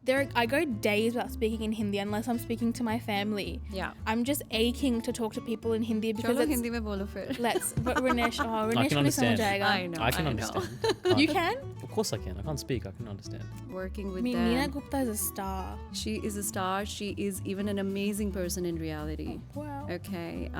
I go days without speaking in Hindi unless I'm speaking to my family. Yeah. I'm just aching to talk to people in Hindi because Chalo Hindi mein bolo fir. but Renesh I can ko nahi samajh understand. aayega. I know. I can understand. You can? Of course I can. I can't speak. I can understand. Working with I mean, them. Neena Gupta is a star. She is a star. She is even an amazing person in reality. Wow. Okay.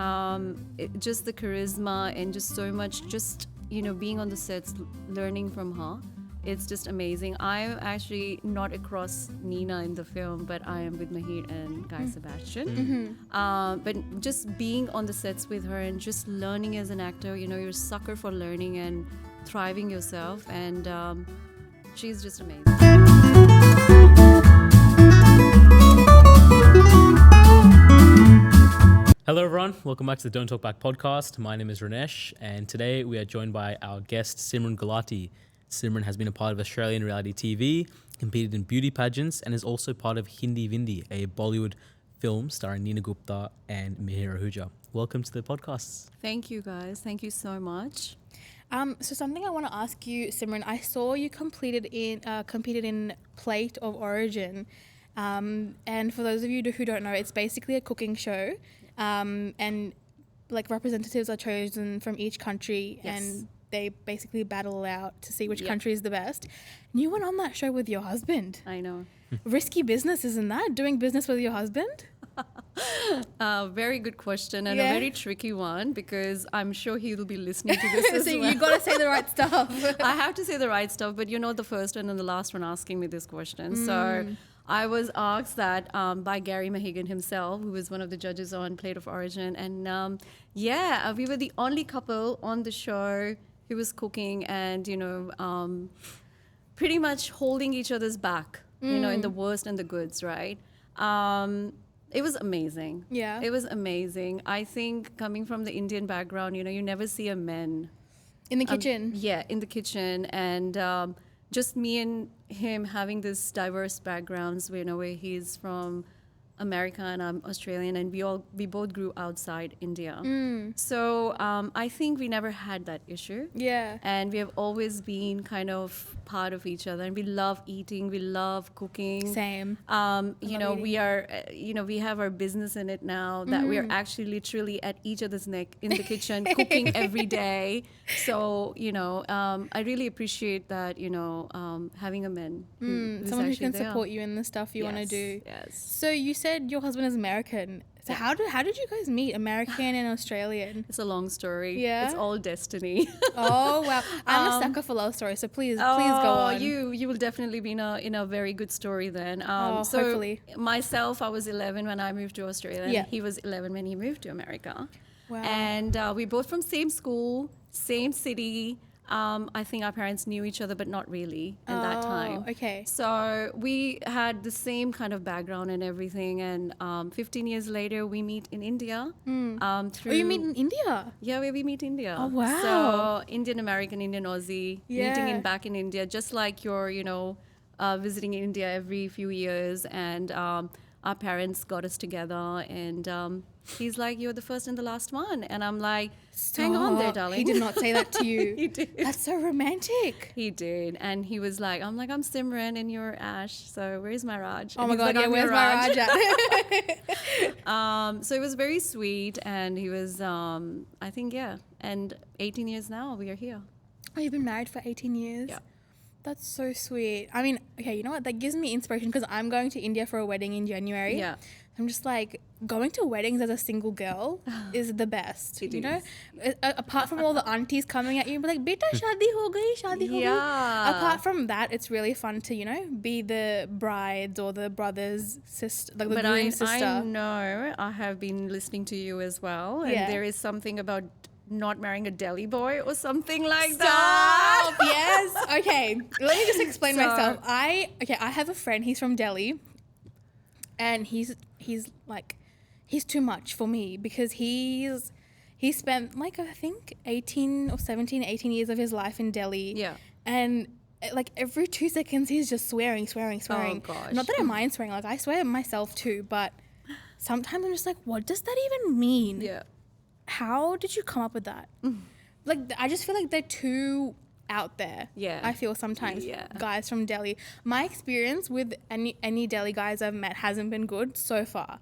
Just the charisma and just so much, just, being on the sets, learning from her. It's just amazing. I'm actually not across Neena in the film, but I am with Mahir and Guy Sebastian. But just being on the sets with her and just learning as an actor, you're a sucker for learning and thriving yourself. And she's just amazing. Hello everyone, welcome back to the Don't Talk Back podcast. My name is Renesh and today we are joined by our guest Simran Gulati. Simran has been a part of Australian reality TV, competed in beauty pageants and is also part of Hindi Vindi, a Bollywood film starring Neena Gupta and Mihir Ahuja. Welcome to the podcast. Thank you guys. Thank you so much. So something I want to ask you, Simran, I saw you competed in Plate of Origin. And for those of you who don't know, it's basically a cooking show. And like representatives are chosen from each country and they basically battle out to see which country is the best. And you went on that show with your husband. I know. Risky business, isn't that? Doing business with your husband? Very good question and a very tricky one because I'm sure he will be listening to this as So well. you got to say the right stuff. I have to say the right stuff, but you're not the first one and the last one asking me this question. So I was asked that by Gary Mahigan himself, who was one of the judges on Plate of Origin. And we were the only couple on the show who was cooking and, pretty much holding each other's back, in the worst and the goods, right? It was amazing. Yeah. It was amazing. I think coming from the Indian background, you never see a man. In the kitchen. In the kitchen. And just me and him having this diverse backgrounds, where he's from America and I'm Australian, and we both grew outside India. So I think we never had that issue. Yeah. And we have always been kind of part of each other, and we love eating, we love cooking. Same. We are, we have our business in it now that we are actually literally at each other's neck in the kitchen, cooking every day. So, I really appreciate that, having a man. Someone who can support you in the stuff you want to do. Yes. So you said your husband is American. So how did you guys meet? American and Australian? It's a long story. Yeah. It's all destiny. Oh wow! I'm a sucker for love stories, so please go on. You will definitely be in a very good story then. So hopefully. Myself, I was 11 when I moved to Australia. And Yeah. he was 11 when he moved to America. Wow. And we both from same school, same city. I think our parents knew each other, but not really at that time. Okay. So we had the same kind of background and everything. And 15 years later, we meet in India. Through You meet in India? Yeah, where we meet India. Oh, wow. So Indian American, Indian Aussie, meeting Yeah. back in India, just like you're, visiting India every few years. And our parents got us together, and he's like, "You're the first and the last one," and I'm like, "Hang on there, darling." He did not say that to you. He did. That's so romantic. He did, and he was like, "I'm Simran and you're Ash. So where's my Raj?" Oh And my he's god, like, yeah, "I'm where's your my Raj." Raj at? So it was very sweet, and he was, I think, and 18 years now we are here. Oh, you've been married for 18 years? Yeah. That's so sweet. I mean, okay, you know what? That gives me inspiration because I'm going to India for a wedding in January. Yeah. I'm just like, going to weddings as a single girl is the best. It you know? is. Apart from all the aunties coming at you and be like, beta, shadi ho gayi, shadi ho gayi. Yeah. Apart from that, it's really fun to, be the bride's or the brother's sister, like the groom's sister. I know I have been listening to you as well, and there is something about not marrying a Delhi boy or something like that. Stop. Yes. Okay. Let me just explain myself. I have a friend. He's from Delhi, and he's too much for me because he spent like I think 18 years of his life in Delhi. Yeah. And like every 2 seconds he's just swearing. Oh gosh. Not that I mind swearing. Like I swear myself too, but sometimes I'm just like, what does that even mean? Yeah. How did you come up with that? Like, I just feel like they're too out there. Yeah. I feel sometimes Yeah. guys from Delhi. My experience with any Delhi guys I've met hasn't been good so far,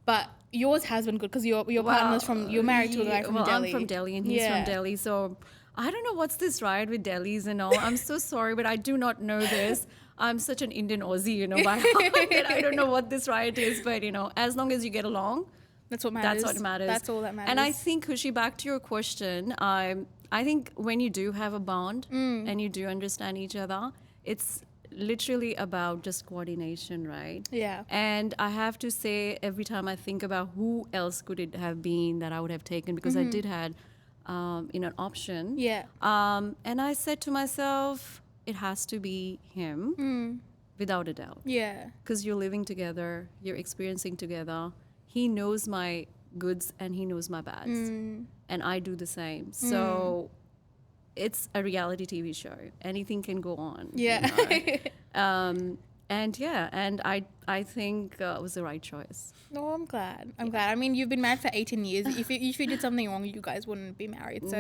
but yours has been good because your partner's you're married to a guy from Delhi. I'm from Delhi and he's from Delhi, so I don't know what's this riot with Delhis and all. I'm so sorry, but I do not know this. I'm such an Indian Aussie, by heart, that I don't know what this riot is, but as long as you get along, That's what matters. that's what matters. That's all that matters. And I think, Khushee, back to your question, I think when you do have a bond and you do understand each other, it's literally about just coordination, right? Yeah. And I have to say, every time I think about who else could it have been that I would have taken, because I did had, an option. Yeah. And I said to myself, it has to be him, without a doubt. Yeah. Because you're living together, you're experiencing together. He knows my goods and he knows my bads, and I do the same. So it's a reality TV show. Anything can go on. Yeah. And I think it was the right choice. No, I'm glad. I'm glad. I mean, you've been married for 18 years. If you did something wrong, you guys wouldn't be married. So,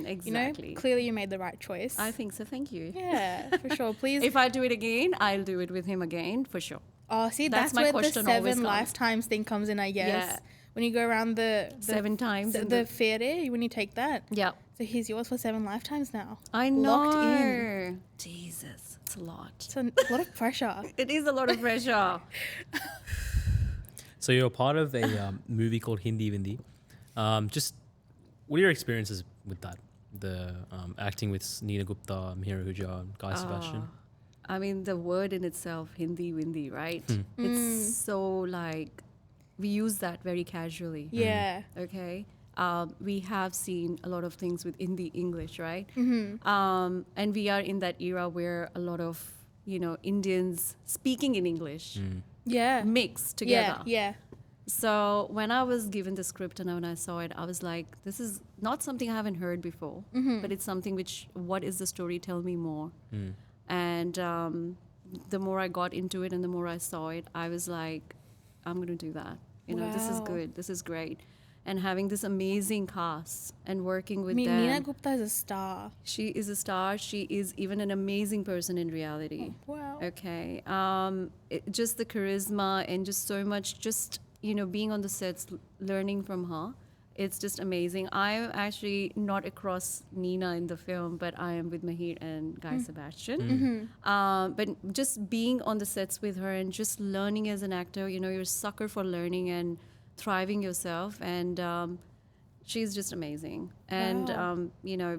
Exactly. clearly you made the right choice. I think so. Thank you. Yeah, for sure. Please. If I do it again, I'll do it with him again for sure. Oh, see, That's that's my where the question always 7 comes. lifetimes thing comes in, I guess. Yeah. When you go around the 7 times. the fere, when you take that. Yeah. So he's yours for 7 lifetimes now. I know. Locked in. Jesus, it's a lot. It's a lot of pressure. It is a lot of pressure. So you're a part of a movie called Hindi Vindi. Just what are your experiences with that? The acting with Neena Gupta, Mihir Ahuja, Guy Sebastian. I mean, the word in itself, Hindi, Vindi, right? It's so like, we use that very casually. Yeah. Okay. We have seen a lot of things with Hindi English, right? And we are in that era where a lot of, Indians speaking in English Yeah. mix together. Yeah. So when I was given the script and when I saw it, I was like, this is not something I haven't heard before, but it's something what is the story? Tell me more. And the more I got into it and the more I saw it, I was like, I'm going to do that. This is Wow. good. This is great. And having this amazing cast and working with I mean, them. Neena Gupta is a star. She is a star. She is even an amazing person in reality. Wow. Okay. Just the charisma and just so much, just, being on the sets, learning from her. It's just amazing. I'm actually not across Neena in the film, but I am with Mahir and Guy Sebastian. But just being on the sets with her and just learning as an actor, you're a sucker for learning and thriving yourself. And she's just amazing. And, Wow.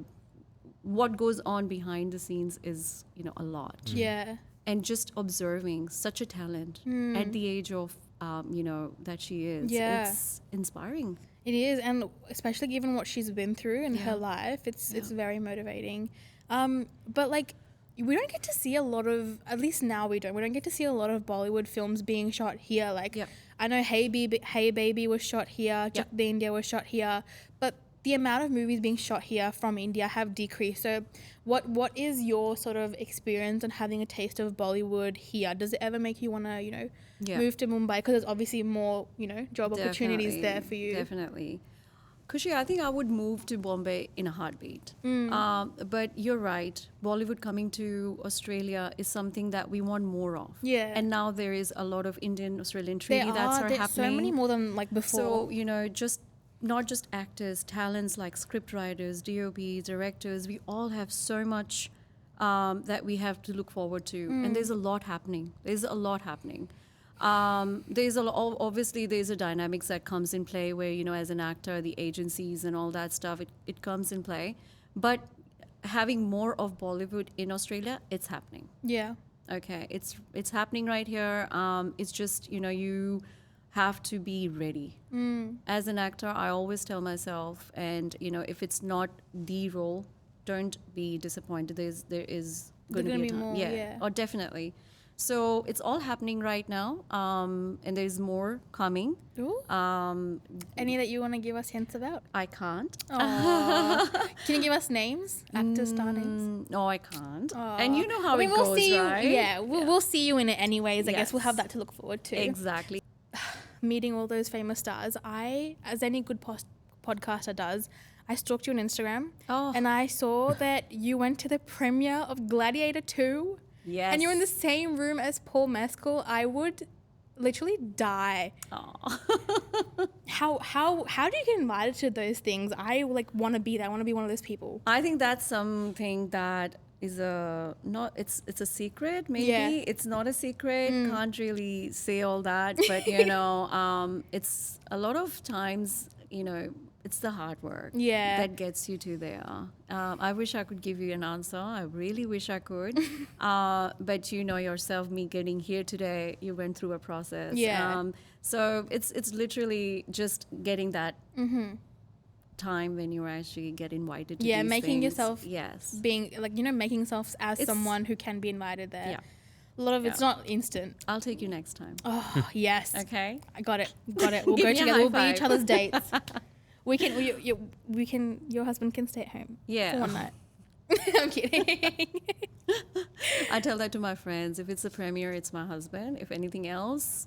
what goes on behind the scenes is, a lot. Yeah. And just observing such a talent at the age of, that she is. Yeah. It's inspiring. It is, and especially given what she's been through in her life, it's very motivating. But like, we don't get to see a lot of, at least now we don't get to see a lot of Bollywood films being shot here. Like, I know Hey Baby was shot here, Chak De India was shot here, but the amount of movies being shot here from India have decreased. So what is your sort of experience on having a taste of Bollywood here? Does it ever make you want to, move to Mumbai? Because there's obviously more, job opportunities there for you. Definitely. Khushee, I think I would move to Bombay in a heartbeat. But you're right. Bollywood coming to Australia is something that we want more of. Yeah. And now there is a lot of Indian-Australian treaty that's There's happening. so many more than like before. So, just not just actors, talents like script writers, DOPs, directors, we all have so much that we have to look forward to. And there's a lot happening. Obviously there's a dynamics that comes in play where, as an actor, the agencies and all that stuff, it comes in play. But having more of Bollywood in Australia, it's happening. Yeah. Okay, it's happening right here. It's just, you have to be ready. As an actor, I always tell myself, and if it's not the role, don't be disappointed. There is going to be a time. more, yeah. Oh, definitely. So it's all happening right now, and there's more coming. Ooh. Any that you want to give us hints about? I can't. Aw. Can you give us names? Actor star names? No, I can't. Aw. And you know how I mean, it goes, see right? You, yeah, we'll see you in it anyways. I guess we'll have Yes. that to look forward to. Exactly. Meeting all those famous stars, as any good podcaster does, I stalked you on Instagram, Oh. and I saw that you went to the premiere of Gladiator 2. Yes. And you're in the same room as Paul Mescal. I would literally die. How do you get invited to those things? I like want to be there. I want to be one of those people. I think that's something that is it's a secret maybe. Yeah. It's not a secret. Can't really say all that, but it's a lot of times, it's the hard work that gets you to there. I wish I could give you an answer. I really wish I could. But you know yourself, me getting here today, you went through a process. Yeah. So it's literally just getting that time when you actually get invited to these making things. yourself being like, making yourself as someone who can be invited there. Yeah. A lot of it's not instant. I'll take you next time. Oh, yes. Okay. I got it. We'll Give go me a together. high We'll be five. each other's dates. We can, your husband can stay at home. Yeah. For one night. I'm kidding. I tell that to my friends. If it's a premiere, it's my husband. If anything else,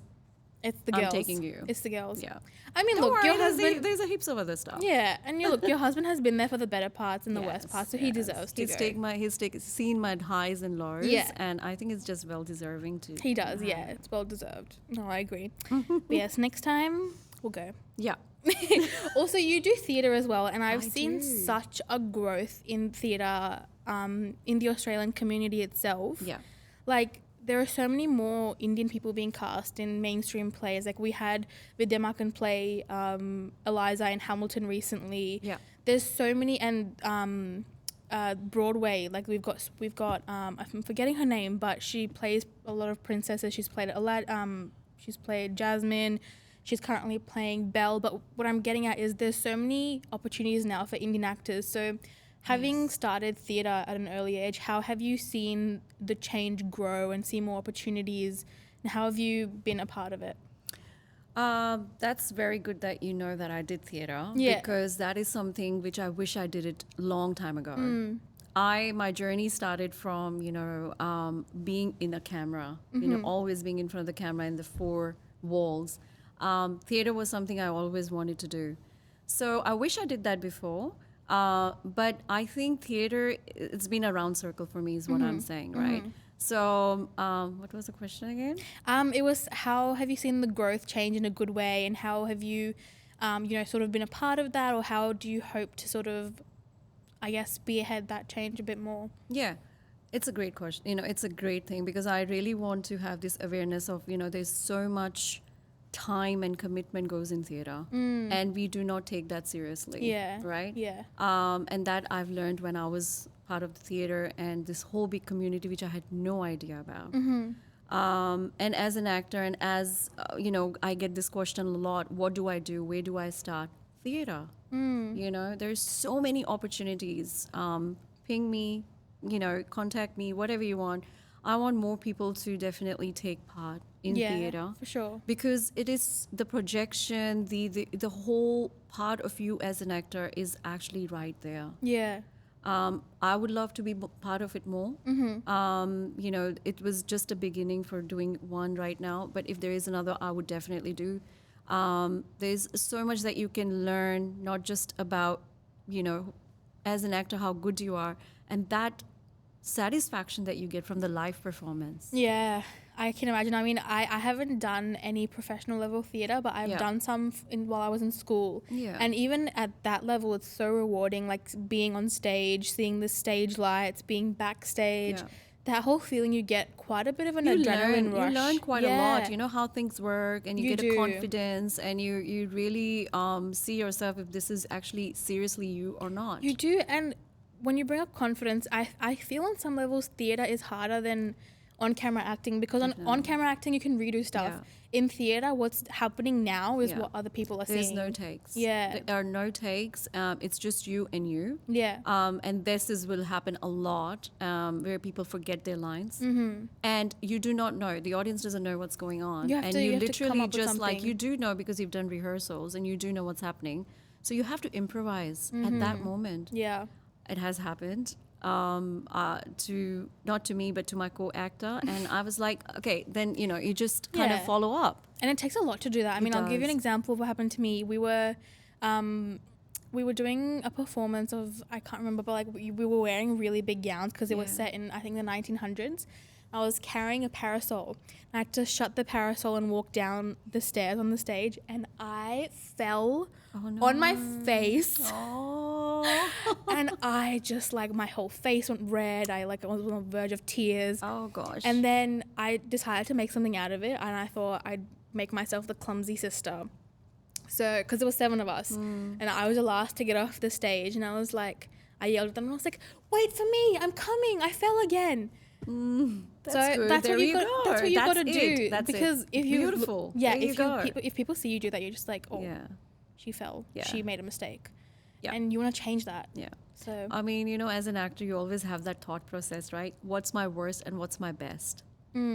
It's the I'm girls. taking you. It's the girls. yeah. I mean, Don't look, worry, your husband. there's a heaps of other stuff. Yeah, and your husband has been there for the better parts and the worst Yes, parts, so he yes. deserves to go. He's seen my highs and lows. Yeah. And I think it's just well deserving to. He does, yeah. It's well deserved. No, I agree. But yes, next time we'll go. Yeah. Also, you do theatre as well, and I've I seen do. such a growth in theatre in the Australian community itself. Yeah. Like, there are so many more Indian people being cast in mainstream plays. Like, we had Vidya Makan play Eliza in Hamilton recently. Yeah. There's so many, and Broadway. Like, we've got I'm forgetting her name, but she plays a lot of princesses. She's played she's played Jasmine. She's currently playing Belle. But what I'm getting at is there's so many opportunities now for Indian actors. So, having started theatre at an early age, how have you seen the change grow and see more opportunities? And how have you been a part of it? That's very good that you know that I did theatre. Yeah. Because that is something which I wish I did it long time ago. My journey started from, being in a camera, always being in front of the camera in the four walls. Theatre was something I always wanted to do. So I wish I did that before. But I think theatre, it's been a round circle for me is what I'm saying, right? So what was the question again? It was, how have you seen the growth change in a good way, and how have you, sort of been a part of that, or how do you hope to sort of, I guess, spearhead that change a bit more? Yeah, it's a great question. It's a great thing because I really want to have this awareness of, there's so much time and commitment goes in theatre, and we do not take that seriously. Yeah. Right? Yeah. And that I've learned when I was part of the theatre and this whole big community which I had no idea about. And as an actor, and as I get this question a lot: what do I do? Where do I start? Theatre. There's so many opportunities. Ping me, contact me, whatever you want. I want more people to definitely take part in theatre. For sure. Because it is the projection, the whole part of you as an actor is actually right there. Yeah. I would love to be part of it more. It was just a beginning for doing one right now, but if there is another, I would definitely do. There's so much that you can learn, not just about, as an actor, how good you are, and that satisfaction that you get from the live performance. Yeah, I can imagine. I mean, I haven't done any professional level theatre, but I've done some while I was in school. Yeah. And even at that level, it's so rewarding, like being on stage, seeing the stage lights, being backstage. Yeah. That whole feeling, you get quite a bit of an adrenaline rush. You learn quite a lot. You know how things work, and you get do. a confidence, and you really see yourself if this is actually seriously you or not. You do, and when you bring up confidence, I feel on some levels theatre is harder than on-camera acting, because on camera acting you can redo stuff. Yeah. In theatre, what's happening now is Yeah. what other people are There's seeing. no takes. Yeah. There are no takes. It's just you and you. Yeah. And will happen a lot where people forget their lines. And you do not know. The audience doesn't know what's going on. You have and to- you you have to come literally up with just like, something. you do know because you've done rehearsals and you do know what's happening. So you have to improvise at that moment. Yeah. It has happened. To not to me but to my co-actor, and I was like, okay, then you just kind of Yeah. follow up. And it takes a lot to do that. I mean, I'll give you an does. example of what happened to me. We were we were doing a performance of, I can't remember, but like we were wearing really big gowns because it was Yeah. set in, I think, the 1900s. I was carrying a parasol. I had to shut the parasol and walk down the stairs on the stage, and I fell on my face. Oh. And I just like, my whole face went red. I was on the verge of tears. Oh gosh. And then I decided to make something out of it, and I thought I'd make myself the clumsy sister. So, because there was 7 of us, and I was the last to get off the stage, and I was like, I yelled at them, and I was like, "Wait for me! I'm coming! I fell again." That's good. That's There what you you got. go. That's what you got to That's do. it. That's because it. if you Beautiful. yeah, There you go. if people see you do that, you're just like, "Oh, Yeah. she fell. Yeah. She made a mistake." Yeah. And you want to change that. Yeah. So I mean, as an actor, you always have that thought process, right? What's my worst and what's my best?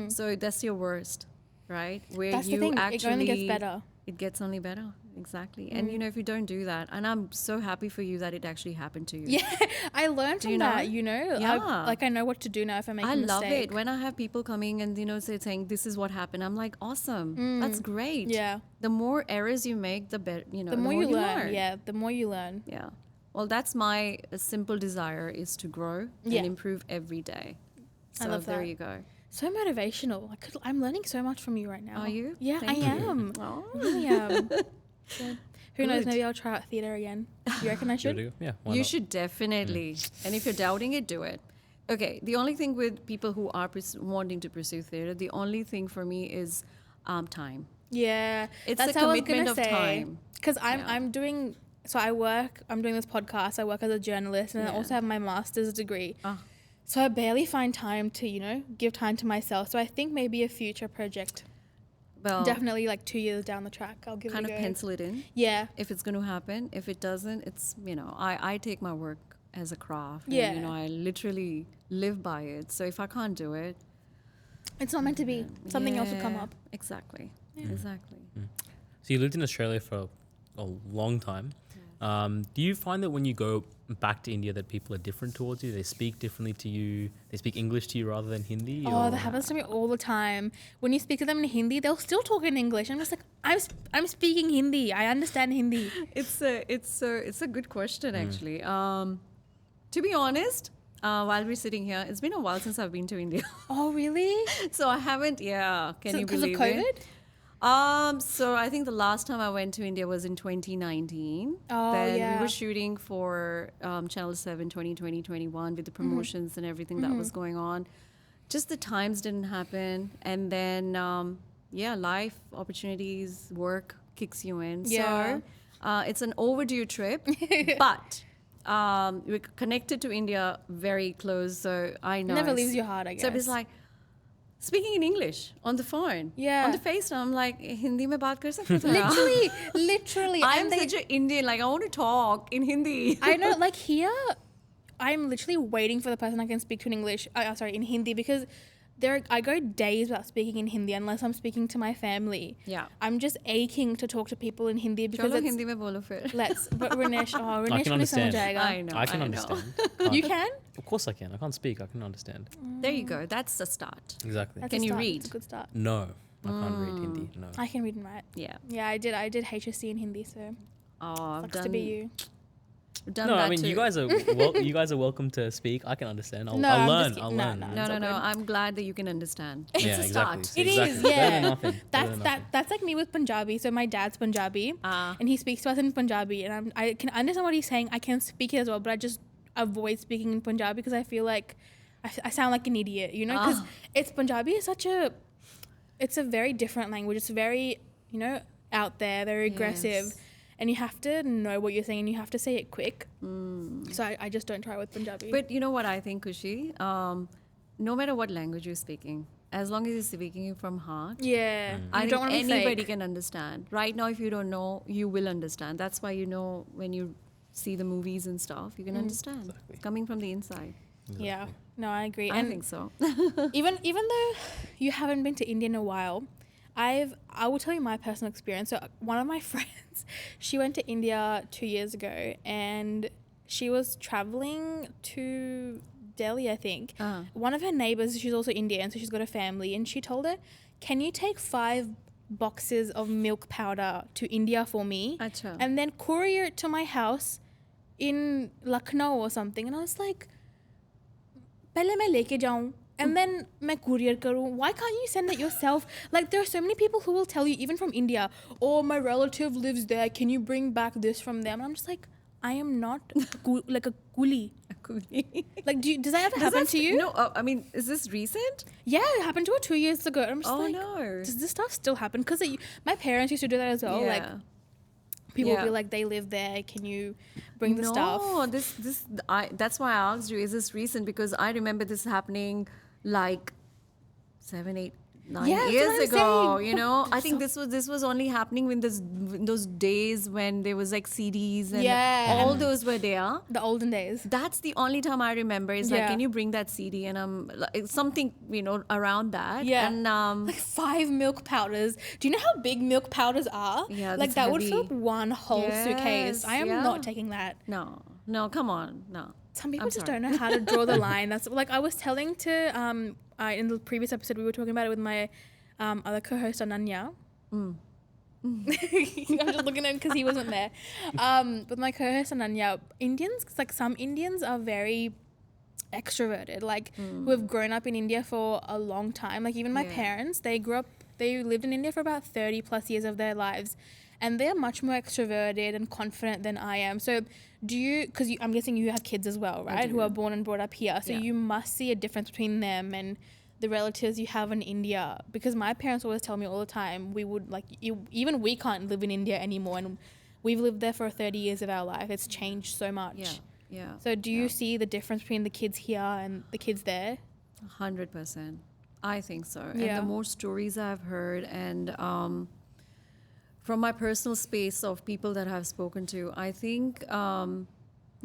So that's your worst, right? Where that's you the thing. actually It only gets better. It gets only better, exactly. And if you don't do that, and I'm so happy for you that it actually happened to you. Yeah, I learned from you know? that. Yeah. I know what to do now if I make a I mistake. love it when I have people coming and saying this is what happened. I'm like, awesome, that's great. Yeah. The more errors you make, the better. The more you learn. Yeah, the more you learn. Yeah. Well, that's my simple desire is to grow Yeah. and improve every day. So I love there that. you go. So motivational. I'm learning so much from you right now. Are you? Yeah, Thank I you. am. Oh. I really am. So, who knows? Good. Maybe I'll try out theatre again. You reckon I Give it a should? go. Yeah, why You not? should definitely. And if you're doubting it, do it. Okay. The only thing with people who are wanting to pursue theatre, the only thing for me is time. Yeah, It's that's the how I was commitment gonna of say. time. Because Yeah. I'm doing. So I'm doing this podcast. I work as a journalist, and I Yeah. also have my master's degree. Ah. So I barely find time to give time to myself. So I think maybe a future project. Well, Definitely like 2 years down the track, I'll give kind it of a go. pencil it in. Yeah. If it's going to happen. If it doesn't, it's, I take my work as a craft. Yeah. And, I literally live by it. So if I can't do it, It's not meant to be. Something else will come yeah, up. Exactly. Exactly. So you lived in Australia for a long time. Do you find that when you go back to India that people are different towards you? They speak differently to you? They speak English to you rather than Hindi? Oh, or- that happens to me all the time. When you speak to them in Hindi, they'll still talk in English. I'm just like, I'm speaking Hindi. I understand Hindi. It's a good question actually. To be honest, while we're sitting here, it's been a while since I've been to India. Oh, really? So I haven't. Yeah, can you Because of believe COVID? it? So I think the last time I went to India was in 2019. Oh, then yeah. we were shooting for Channel 7 2020-21 with the promotions and everything that was going on. Just the times didn't happen. And then, life, opportunities, work kicks you in. Yeah. So it's an overdue trip. But we're connected to India very close. So I know. Never leaves your heart, I guess. So it's like, speaking in English on the phone, Yeah. on the FaceTime, I'm like, Hindi mein baat kar sakte ho? literally. I'm and they- such an Indian, like I want to talk in Hindi. I know, like here, I'm literally waiting for the person I can speak to in English. In Hindi, because I go days without speaking in Hindi unless I'm speaking to my family. Yeah. I'm just aching to talk to people in Hindi because Chalo it's. Hindi mein bolo fir. But Renesh, Renesh can को नहीं समझ understand. आएगा. I know. I can know. understand. You can? Of course I can. I can't speak. I can understand. There you go. That's the start. Exactly. That's Can a you start. read? It's a good start. No, I can't read Hindi. No. I can read and write. Yeah. Yeah, I did HSC in Hindi, so Oh, I've sucks done, to be you. done No, that I mean too. you guys are you guys are welcome to speak. I can understand. I'll, No, I'll I'm learn. just kidding. I'll No, learn. no. No, It's no, all no. good. I'm glad that you can understand. It's It's a exactly. start. It Exactly. is, Better yeah. than nothing. Better than nothing. That's like me with Punjabi. So my dad's Punjabi, Ah. and he speaks to us in Punjabi, and I can understand what he's saying. I can speak it as well, but I just avoid speaking in Punjabi because I feel like I sound like an idiot, because it's Punjabi is it's a very different language. It's very, out there, very aggressive. Yes. And you have to know what you're saying and you have to say it quick. So I just don't try with Punjabi. But you know what I think, Khushee? No matter what language you're speaking, as long as you're speaking it from heart, yeah, I you think don't want to be anybody fake. can understand. Right now, if you don't know, you will understand. That's why when you see the movies and stuff, you can understand. Exactly. It's coming from the inside. Yeah, no, I agree. I And think so. even though you haven't been to India in a while, I will tell you my personal experience. So one of my friends, she went to India 2 years ago, and she was traveling to Delhi, I think. One of her neighbors, she's also Indian, so she's got a family, and she told her, "Can you take 5 boxes of milk powder to India for me, Acha. and then courier it to my house in Lucknow or something, and I was like, "Pehle main leke jaun, and then main courier karu. Why can't you send it yourself?" Like, there are so many people who will tell you, even from India, "Oh, my relative lives there. Can you bring back this from them?" And I'm just like, I am not like a coolie. Like, does that ever happen to you? No, I mean, is this recent? Yeah, it happened to her 2 years ago. I'm just Oh, like, no. does this stuff still happen? Because my parents used to do that as well. Like, people would be like, they live there. Can you bring the stuff? No, that's why I asked you, is this recent? Because I remember this happening like 7, 8, 9 Yeah, that's what years I'm ago. saying. You know, I think this was only happening when those days when there was like CDs and Yeah. all those were there. The olden days. That's the only time I remember. Is like, Yeah. can you bring that CD? And like, something, you know, around that. Yeah. And Like 5 milk powders. Do you know how big milk powders are? Yeah, Like, that's that would fill heavy. up one whole suitcase. Yes, I am yeah. not taking that. no, come on, no. Some people I'm just sorry. don't know how to draw the line. That's like, I was telling to in the previous episode, we were talking about it with my other co-host Ananya. I'm just looking at him because he wasn't there. With my co-host Ananya, Indians, like some Indians are very extroverted, like who have grown up in India for a long time. Like even my Yeah. parents, they lived in India for about 30 plus years of their lives, and they're much more extroverted and confident than I am. So because I'm guessing you have kids as well, right? Who are born and brought up here. So Yeah. you must see a difference between them and the relatives you have in India. Because my parents always tell me all the time, we would like, even we can't live in India anymore, and we've lived there for 30 years of our life. It's changed so much. Yeah. So do you see the difference between the kids here and the kids there? 100%. I think so. Yeah. And the more stories I've heard, and from my personal space of people that I've spoken to, I think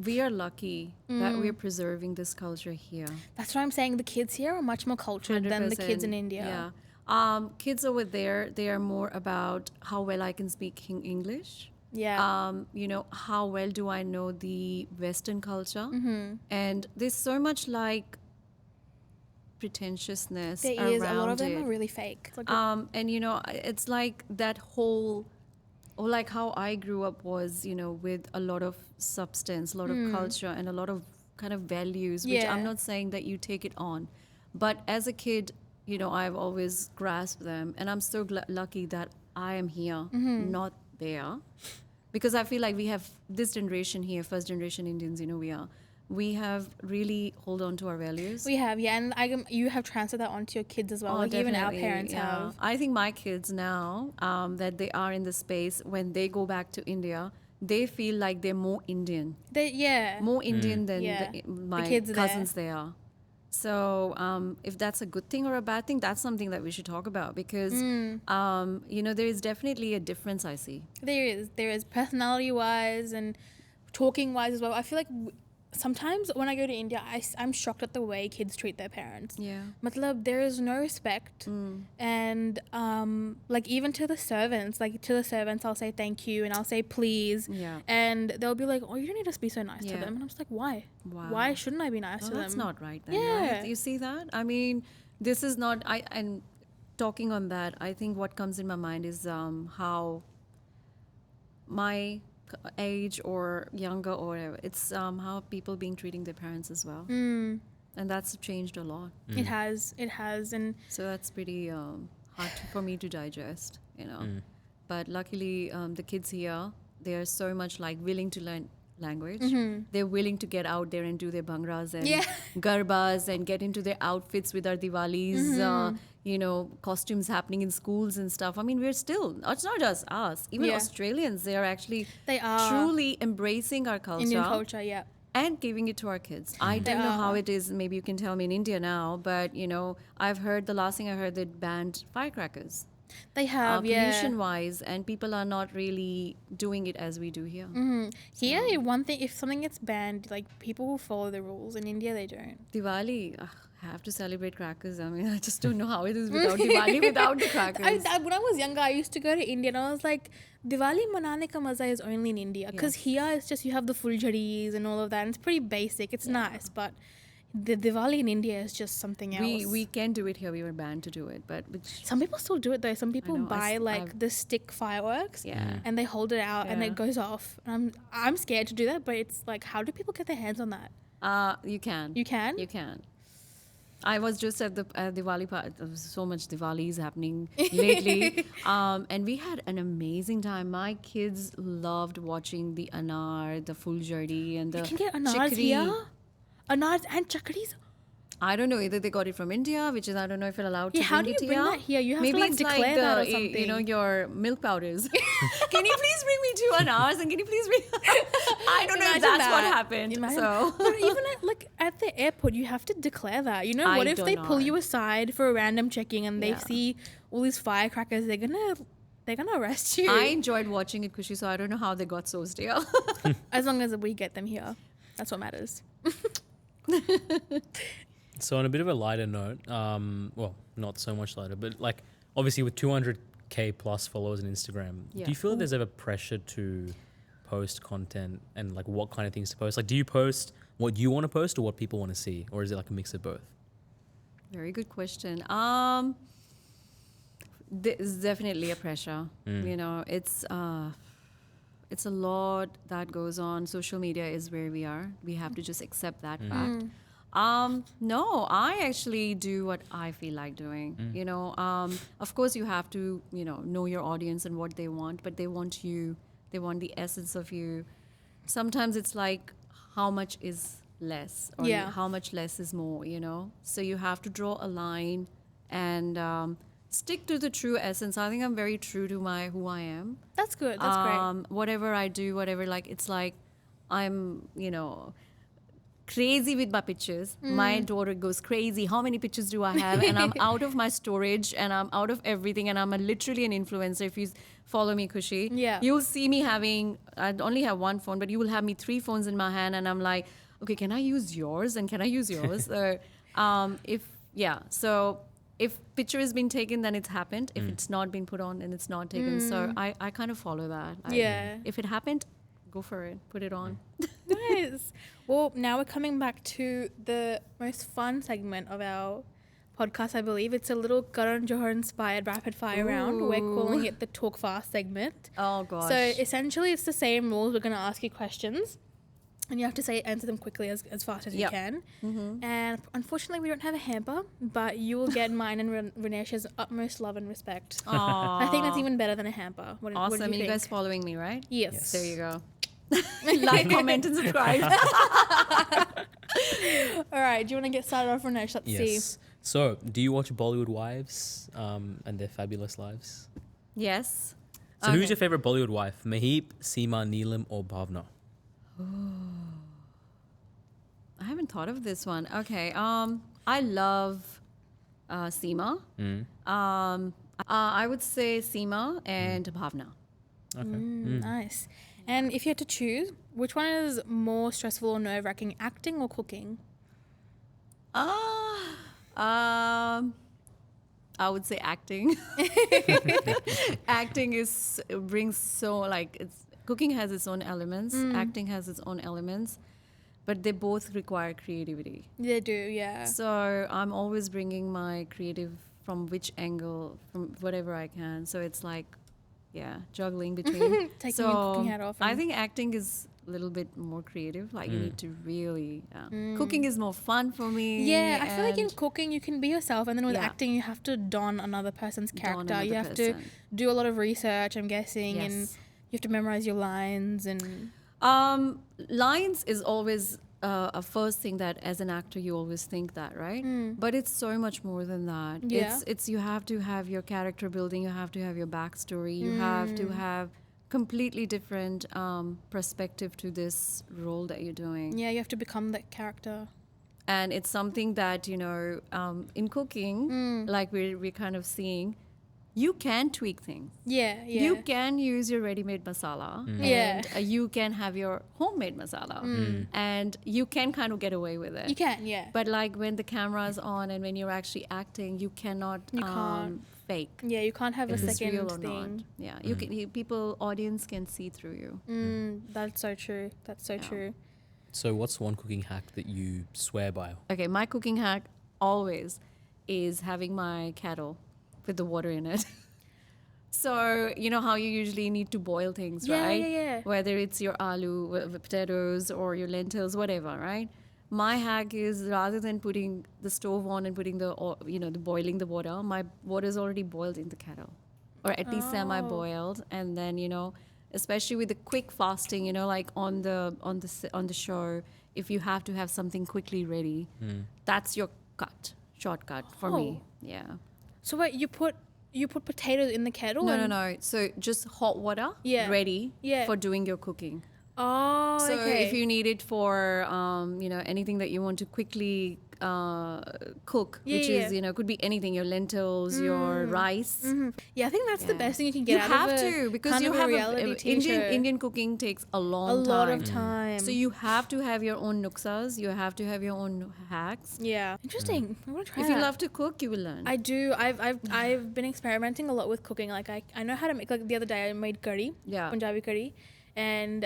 we are lucky that we're preserving this culture here. That's what I'm saying. The kids here are much more cultured than the kids in 100%, India. Yeah. Kids over there, they are more about how well I can speak English. Yeah. You know, how well do I know the Western culture? Mm-hmm. And there's so much like pretentiousness There around is. A lot of them it. are really fake. It's like And you know, it's like that whole, or like how I grew up was, you know, with a lot of substance, a lot of culture, and a lot of kind of values, which Yeah. I'm not saying that you take it on, but as a kid, you know, I've always grasped them, and I'm so lucky that I am here, not there, because I feel like we have this generation here, first generation Indians, you know, we have really hold on to our values. we have, yeah, and you have transferred that onto your kids as well. Oh, like even our definitely, parents yeah. have. I think my kids now, that they are in the space, when they go back to India, they feel like they're more Indian. More Indian than Yeah. my kids there. cousins they are. So if that's a good thing or a bad thing, that's something that we should talk about, because you know, there is definitely a difference I see. There is personality wise and talking wise as well. I feel like sometimes when I go to India, I'm shocked at the way kids treat their parents. Yeah. Matlab, there is no respect. And like even to the servants, I'll say thank you and I'll say please. Yeah. And they'll be like, oh, you don't need to be so nice to Yeah. them. And I'm just like, why? Wow. Why shouldn't I be nice Oh, to that's them? not right then, Yeah. right? You see that? I mean, this is not, and talking on that, I think what comes in my mind is how my age or younger or whatever, it's how people being treating their parents as well. And that's changed a lot. It has. And So that's pretty hard for me to digest, you know. But luckily, the kids here, they are so much like willing to learn language. They're willing to get out there and do their bhangras and garbas and get into their outfits with our Diwalis, you know, costumes happening in schools and stuff. I mean, it's not just us. Even Yeah. Australians, they are actually They are. truly embracing our culture. Indian culture, yeah. And giving it to our kids. I don't know how it is. Maybe you can tell me in India now, but you know, the last thing I heard, they banned firecrackers. They have, yeah. Pollution-wise, and people are not really doing it as we do here. Here, one thing, if something gets banned, like people will follow the rules. In India, they don't. Diwali, I have to celebrate crackers. I mean, I just don't know how it is without Diwali, without the crackers. When I was younger, I used to go to India and I was like, Diwali manane ka maza is only in India. Because here it's just you have the full jharis and all of that. And it's pretty basic. It's nice, but the Diwali in India is just something else. We can do it here. We were banned to do it, but which Some people still do it though. Some people know, buy like I've- the stick fireworks yeah. and they hold it out and Yeah. it goes off. I'm scared to do that, but it's like, how do people get their hands on that? You can. You can? You can. I was just at the Diwali party. There was so much Diwalis happening lately, and we had an amazing time. My kids loved watching the anar, the fuljari, and the You can get anars chikri. here. Anars and chakris. I don't know. Either they got it from India, which is I don't know if you're allowed Yeah, to how bring do you it bring here. that here? You have Maybe to like it's declare like that or the, something. you know, your milk powders. Can you please bring me 2 anars and can you please bring? I don't know if Imagine that's what that. happened. Imagine- So But even at the airport, you have to declare that. You know, I what if don't they know. pull you aside for a random checking and they Yeah. see all these firecrackers? They're gonna arrest you. I enjoyed watching it, Khushee. So I don't know how they got so stale. As long as we get them here, that's what matters. So on a bit of a lighter note, well, not so much lighter, but like obviously with 200K plus followers on Instagram, Yeah. do you feel that there's ever pressure to post content and like what kind of things to post? Like, do you post what you want to post or what people want to see, or is it like a mix of both? Very good question. There's definitely a pressure. You know, it's a lot that goes on. Social media is where we are. We have to just accept that fact. No, I actually do what I feel like doing. You know, of course you have to, know your audience and what they want, but they want you, they want the essence of you. Sometimes it's like how much is less or Yeah. how much less is more, So you have to draw a line and stick to the true essence. I think I'm very true to who I am. That's good. That's great. Whatever I do, it's like I'm, crazy with my pictures. My daughter goes crazy. How many pictures do I have? And I'm out of my storage and I'm out of everything. And I'm literally an influencer. If you follow me, Khushee, Yeah. you'll see me I only have one phone, but you will have me 3 phones in my hand. And I'm like, okay, can I use yours? And can I use yours? So if picture has been taken, then it's happened. If it's not been put on, then it's not taken. So I kind of follow that. Yeah. If it happened, go for it. Put it on. Nice. Well, now we're coming back to the most fun segment of our podcast, I believe. It's a little Karan Johar inspired rapid fire round. We're calling it the Talk Fast segment. Oh, gosh. So essentially, it's the same rules. We're going to ask you questions, and you have to answer them quickly as fast as you Yep. can. And unfortunately, we don't have a hamper, but you will get mine and Renesh's utmost love and respect. I think that's even better than a hamper. What Awesome. do And you you think? guys following me, right? Yes. There you go. Like, comment, and subscribe. All right. Do you want to get started off, Renesh? Let's see. Yes. So, do you watch Bollywood Wives and their fabulous lives? Yes. So, who's your favorite Bollywood wife? Maheep, Seema, Neelam, or Bhavna? I haven't thought of this one. Okay. I love Seema. I would say Seema and Bhavna. Okay. Nice. And if you had to choose, which one is more stressful or nerve-wracking, acting or cooking? I would say acting. Acting brings cooking has its own elements, acting has its own elements, but they both require creativity. They do, yeah. So I'm always bringing my creative from which angle, from whatever I can. So it's like, juggling between. Taking your cooking hat off I and- think acting is a little bit more creative. Like you need to really, cooking is more fun for me. Yeah, I feel like in and cooking you can be yourself, and then with Yeah. acting you have to don another person's character. another You have to person. do a lot of research, I'm guessing, and Yes. you have to memorize your lines and Lines is always a first thing that as an actor you always think that, right? But it's so much more than that. Yeah. It's you have to have your character building, you have to have your backstory, you have to have completely different perspective to this role that you're doing. yeah, you have to become that character. And it's something that in cooking, like we're kind of seeing, you can tweak things. Yeah, yeah. You can use your ready-made masala, Yeah. and you can have your homemade masala, and you can kind of get away with it. You can, yeah. But like when the camera is on and when you're actually acting, you cannot can't. fake. Yeah, you can't have a If it's second real or thing. not. Yeah, audience can see through you. That's so true. That's so true. So what's one cooking hack that you swear by? Okay, my cooking hack always is having my kettle with the water in it. So, you know how you usually need to boil things, Yeah, right? yeah, yeah. Whether it's your aloo, potatoes, or your lentils, whatever, right? My hack is rather than putting the stove on and putting the boiling the water, my water is already boiled in the kettle, or at least semi-boiled, and then especially with the quick fasting, like on the show, if you have to have something quickly ready, that's your shortcut for me. Yeah. So wait, you put potatoes in the kettle? No. So just hot water ready for doing your cooking. Oh, So okay. if you need it for anything that you want to quickly cook, which is could be anything, your lentils, your rice. Yeah, I think that's the Yeah. best thing you can get You out have of to, because kind you of have reality TV show. Indian cooking takes a long a lot time. of time. So you have to have your own nuksas, you have to have your own hacks. Yeah, interesting. I want to try If that. you love to cook, you will learn. I do. I've been experimenting a lot with cooking. Like I know how to make. Like the other day, I made curry, Yeah. Punjabi curry, and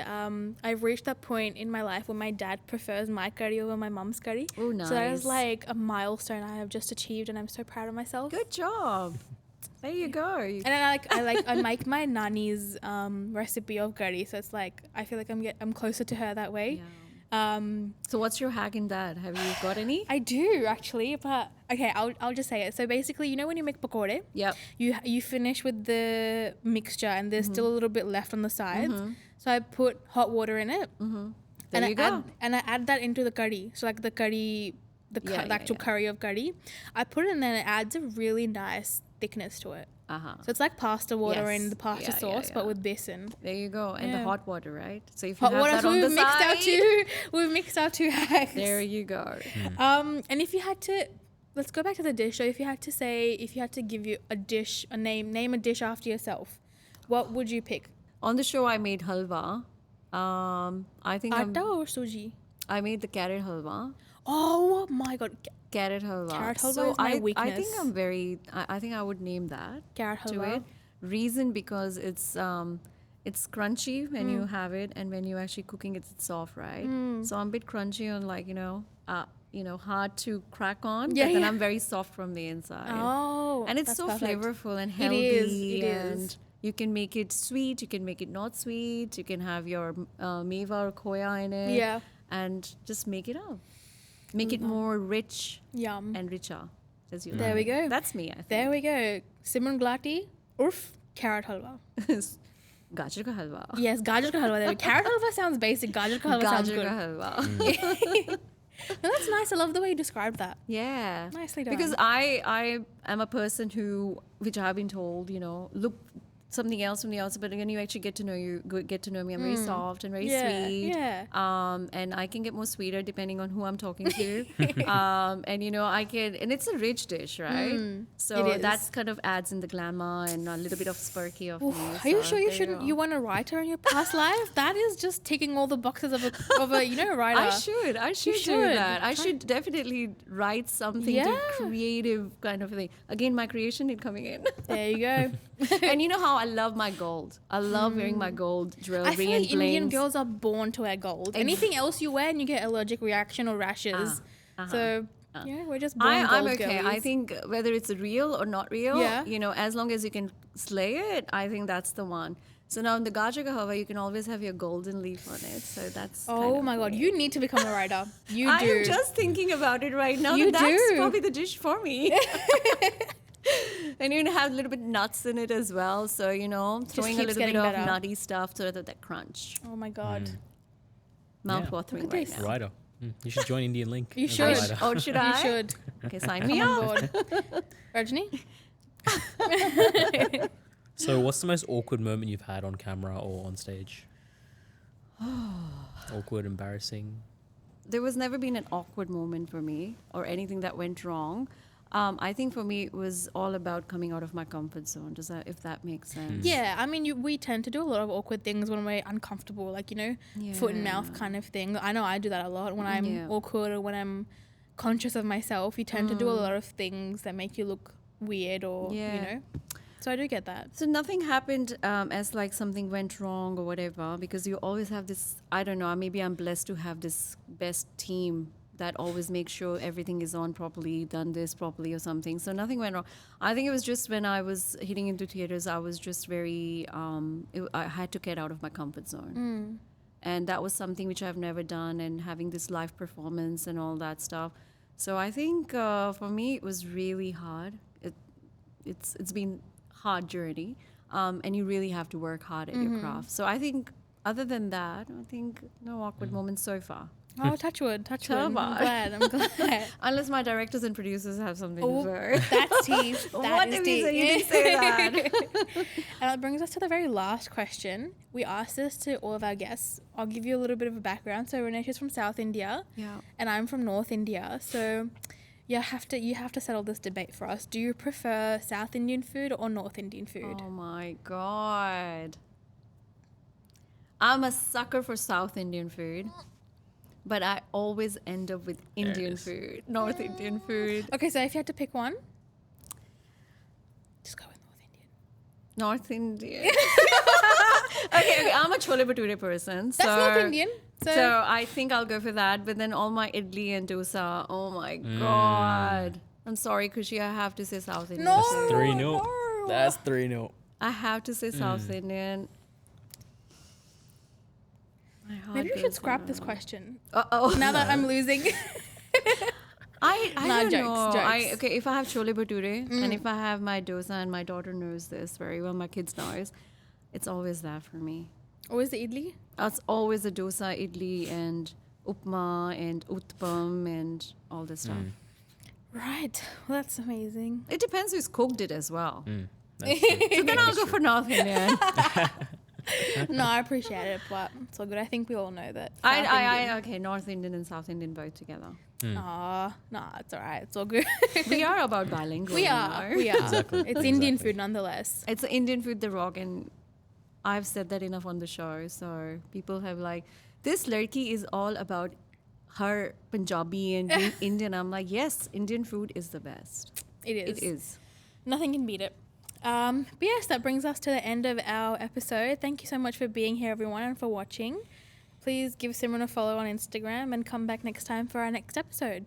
I've reached that point in my life where my dad prefers my curry over my mum's curry. Oh, So that is nice. like a milestone I have just achieved, and I'm so proud of myself. Good job. There you go. And then I make my nani's recipe of curry, so it's like I feel like I'm closer to her that way. So what's your hack in that? Have you got any? I do actually, but okay, I'll just say it. So basically, when you make pakode, Yep. you finish with the mixture, and there's still a little bit left on the sides. So I put hot water in it, There you go. I add that into the curry. So like the curry, the actual curry of curry, I put it in there, and it adds a really nice thickness to it. So it's like pasta water Yes. in the pasta Yeah, sauce, yeah, but yeah. with besan. There you go. And the Yeah. hot water, right? So if you Hot have water. that So on the we've mixed side, we've mixed our two hacks. there you go. And if you had to, let's go back to the dish. So if you had to give you a dish, name a dish after yourself, what would you pick? On the show, I made halwa. I think Atta or suji? I made the carrot halwa. Oh my god, Carrot halwa. Carrot halwa So is my I think weakness. I'm very. I think I would name that carrot to halwa. it. Reason because it's crunchy when you have it, and when you're actually cooking it, it's soft, right? So I'm a bit crunchy on hard to crack on, Yeah, but then yeah. I'm very soft from the inside. Oh, And it's that's so perfect. flavorful and It healthy. is, it and is. you can make it sweet, you can make it not sweet, you can have your meva or koya in it. Yeah. And just make it up. Make it more rich Yum. and richer as you There like we it. go. That's me, I think. There we go. Simran Gulati, urf carrot halwa. Gajar ka halwa. Yes, gajar ka halwa. There we go. Carrot halwa sounds basic. Gajar ka halwa sounds Gajar good. ka halwa. No, that's nice. I love the way you described that. Yeah. Nicely done. Because I am a person who, which I've been told, look something else from the outside, but when you actually get to know me, I'm very soft and very sweet. Yeah. And I can get more sweeter depending on who I'm talking to. I can, and it's a rich dish, right? So it is. that's kind of adds in the glamour and a little bit of spurky of me. Are you So sure you there shouldn't? go. You want a writer in your past life? That is just ticking all the boxes of a writer. I should do should. that. I should definitely write something Yeah. to creative kind of thing. Again, my creation is coming in. There you go. And you know how I love my gold. I love wearing my gold jewelry I feel and like Indian blings. girls are born to wear gold. Anything else you wear and you get allergic reaction or rashes. So yeah, we're just born I'm gold okay. I girlies. think whether it's real or not real, Yeah. as long as you can slay it, I think that's the one. So now in the Gajar ka halwa, you can always have your golden leaf on it. So that's Oh my god, you need to become a writer. You I do. am just thinking about it right now. You That's do. probably the dish for me. And you're gonna have a little bit nuts in it as well. So throwing a keeps little bit getting of better. nutty stuff so that crunch. Oh my god. Mouth-watering Look at right this. now. Writer. You should join Indian Link. You as a should. writer. Oh, should I? You should. Okay, sign me Come up. on board. Rajni? So what's the most awkward moment you've had on camera or on stage? Awkward, embarrassing. There was never been an awkward moment for me or anything that went wrong. I think for me it was all about coming out of my comfort zone. If that makes sense? Yeah, I mean, we tend to do a lot of awkward things when we're uncomfortable, like, foot and mouth kind of thing. I know I do that a lot when I'm awkward or when I'm conscious of myself. You tend to do a lot of things that make you look weird or, So I do get that. So nothing happened as like something went wrong or whatever, because you always have this, I don't know, maybe I'm blessed to have this best team that always makes sure everything is on properly, done this properly or something. So nothing went wrong. I think it was just when I was hitting into theaters, I was just very, I had to get out of my comfort zone. And that was something which I've never done, and having this live performance and all that stuff. So I think for me, it was really hard. It's been hard journey, and you really have to work hard at your craft. So I think other than that, I think no awkward moments so far. Oh, touch wood, touch wood. I'm glad. Unless my directors and producers have something to say. That's tea. What if you didn't say that? And that brings us to the very last question. We asked this to all of our guests. I'll give you a little bit of a background. So Renesh is from South India, and I'm from North India. So you have to settle this debate for us. Do you prefer South Indian food or North Indian food? Oh my God. I'm a sucker for South Indian food, but I always end up with Indian food, North Indian food. Okay, so if you had to pick one, just go with North Indian. North Indian. Okay, I'm a chole bhature person. That's North Indian. So I think I'll go for that. But then all my idli and dosa, oh my God. I'm sorry, Khushee, I have to say South Indian. No, food. 3-0. no. That's 3-0. I have to say South Indian. Maybe we should scrap this question. Uh-oh. Now that I'm losing. I don't know. Jokes. Okay, if I have chole bhature and if I have my dosa, and my daughter knows this very well, my kids knows, it's always that for me. Always the idli? It's always a dosa, idli, and upma, and utpam, and all this stuff. Right. Well, that's amazing. It depends who's cooked it as well. That's true. So then I'll go for North Indian. No, I appreciate it, but it's all good. I think we all know that. Okay, North Indian and South Indian both together. Nah, it's all right. It's all good. We are about bilingual. We are. Exactly. It's Indian food nonetheless. It's Indian food, the rock, and I've said that enough on the show. So people have like, this larki is all about her Punjabi and being Indian. I'm like, yes, Indian food is the best. It is. It is. Nothing can beat it. But yes, that brings us to the end of our episode. Thank you so much for being here, everyone, and for watching. Please give Simran a follow on Instagram and come back next time for our next episode.